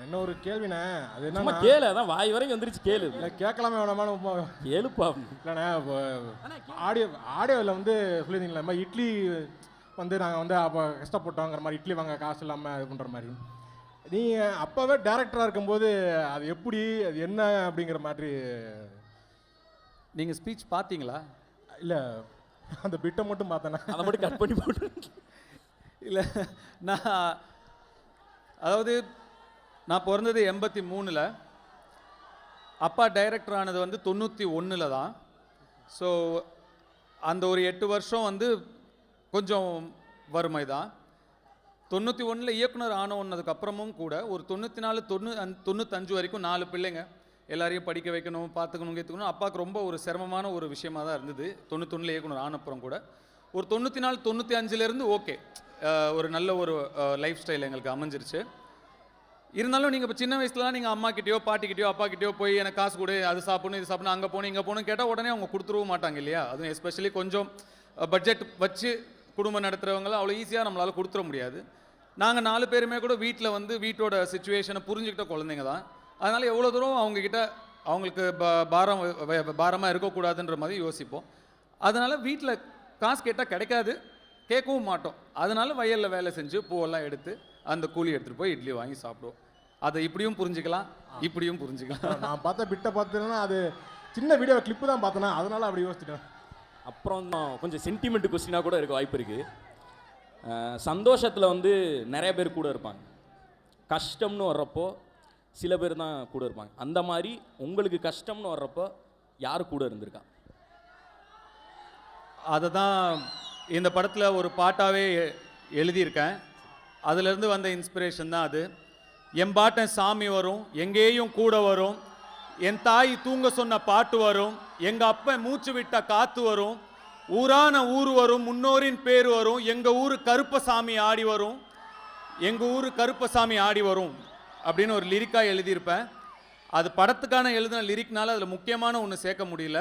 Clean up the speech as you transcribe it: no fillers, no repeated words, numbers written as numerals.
என்ன ஒரு கேள்விண்ணே, அது சும்மா என்னன்னா கேளு, அதான் வாய் வரைக்கும் வந்துருச்சு கேளு. இல்லை கேட்கலாமே வேணாமான்னு கேளுப்பா. இல்லைண்ணே. ஆடியோவில் வந்து சொல்லியிருந்தீங்களா இந்த மாதிரி இட்லி வந்து நாங்கள் வந்து அப்போ கஷ்டப்பட்டோங்கிற மாதிரி, இட்லி வாங்க காசு இல்லாமல் இது பண்ணுற மாதிரி. நீங்கள் அப்போவே டேரக்டராக இருக்கும்போது அது எப்படி, அது என்ன அப்படிங்கிற மாதிரி. நீங்கள் ஸ்பீச் பார்த்தீங்களா? இல்லை, அந்த பிட்டை மட்டும் பார்த்தேண்ணே. அதை மட்டும் கட் பண்ணி போட்டு. இல்லை, நான் அதாவது நான் பிறந்தது 83ல், அப்பா டைரக்டர் ஆனது வந்து 91ல் தான். ஸோ அந்த ஒரு 8 வருஷம் வந்து கொஞ்சம் வறுமை தான். 91ல் இயக்குனர் ஆனதுக்கப்புறமும் கூட ஒரு 94-95 வரைக்கும் 4 பிள்ளைங்க, எல்லாரையும் படிக்க வைக்கணும், பார்த்துக்கணும், கேத்துக்கணும். அப்பாவுக்கு ரொம்ப ஒரு சிரமமான ஒரு விஷயமாக தான் இருந்தது. 91ல் இயக்குனர் ஆனப்புறம் கூட ஒரு 94-95லேருந்து ஓகே, ஒரு நல்ல ஒரு லைஃப் ஸ்டைல் எங்களுக்கு அமைஞ்சிருச்சு. இருந்தாலும் நீங்கள் இப்போ சின்ன வயசுலலாம் நீங்கள் அம்மா கிட்டேயோ பாட்டிக்கிட்டேயோ அப்பா கிட்டேயோ போய் எனக்கு காசு கொடு, அது சாப்பிடணும், இது சாப்பிடணும், அங்கே போகணும், இங்கே போகணும் கேட்டால் உடனே அவங்க கொடுத்துருவும் மாட்டாங்க இல்லையா? அதுவும் எஸ்பெஷலி கொஞ்சம் பட்ஜெட் வச்சு குடும்பம் நடத்துகிறவங்களாம் அவ்வளோ ஈஸியாக நம்மளால் கொடுத்துட முடியாது. நாங்கள் 4 பேருமே கூட வீட்டில் வந்து வீட்டோட சுச்சுவேஷனை புரிஞ்சுக்கிட்ட குழந்தைங்க தான். அதனால் எவ்வளோ தூரம் அவங்கக்கிட்ட அவங்களுக்கு பாரமாக இருக்கக்கூடாதுன்ற மாதிரி யோசிப்போம். அதனால் வீட்டில் காசு கேட்டால் கிடைக்காது, கேட்கவும் மாட்டோம். அதனால வயலில் வேலை செஞ்சு பூவெல்லாம் எடுத்து அந்த கூலி எடுத்துகிட்டு போய் இட்லி வாங்கி சாப்பிடுவோம். அதை இப்படியும் புரிஞ்சுக்கலாம், இப்படியும் புரிஞ்சுக்கலாம். நான் பார்த்த பிட்டை பார்த்தேன்னா அது சின்ன வீடியோ கிளிப்பு தான் பார்த்தேன்னா, அதனால அப்படி யோசிச்சிட்டேன். அப்புறம் தான் கொஞ்சம் சென்டிமெண்ட் கொஸ்டினாக கூட இருக்க வாய்ப்பு இருக்குது. சந்தோஷத்தில் வந்து நிறைய பேர் கூட இருப்பாங்க, கஷ்டம்னு வர்றப்போ சில பேர் தான் கூட இருப்பாங்க. அந்த மாதிரி உங்களுக்கு கஷ்டம்னு வர்றப்போ யார் கூட இருந்திருக்கா? அதை தான் இந்த படத்தில் ஒரு பாட்டாகவே எழுதியிருக்கேன். அதிலிருந்து வந்த இன்ஸ்பிரேஷன் தான் அது. என் பாட்டன் சாமி வரும், எங்கேயும் கூட வரும், என் தாய் தூங்க சொன்ன பாட்டு வரும், எங்கள் அப்பன் மூச்சு விட்ட காற்று வரும், ஊரான ஊர் வரும், முன்னோரின் பேர் வரும், எங்கள் ஊர் கருப்பசாமி ஆடி வரும், எங்கள் ஊர் கருப்பசாமி ஆடி வரும் அப்படின்னு ஒரு லிரிக்காக எழுதியிருப்பேன். அது படத்துக்கான எழுதின லிரிக்னால அதில் முக்கியமான ஒன்று சேர்க்க முடியல.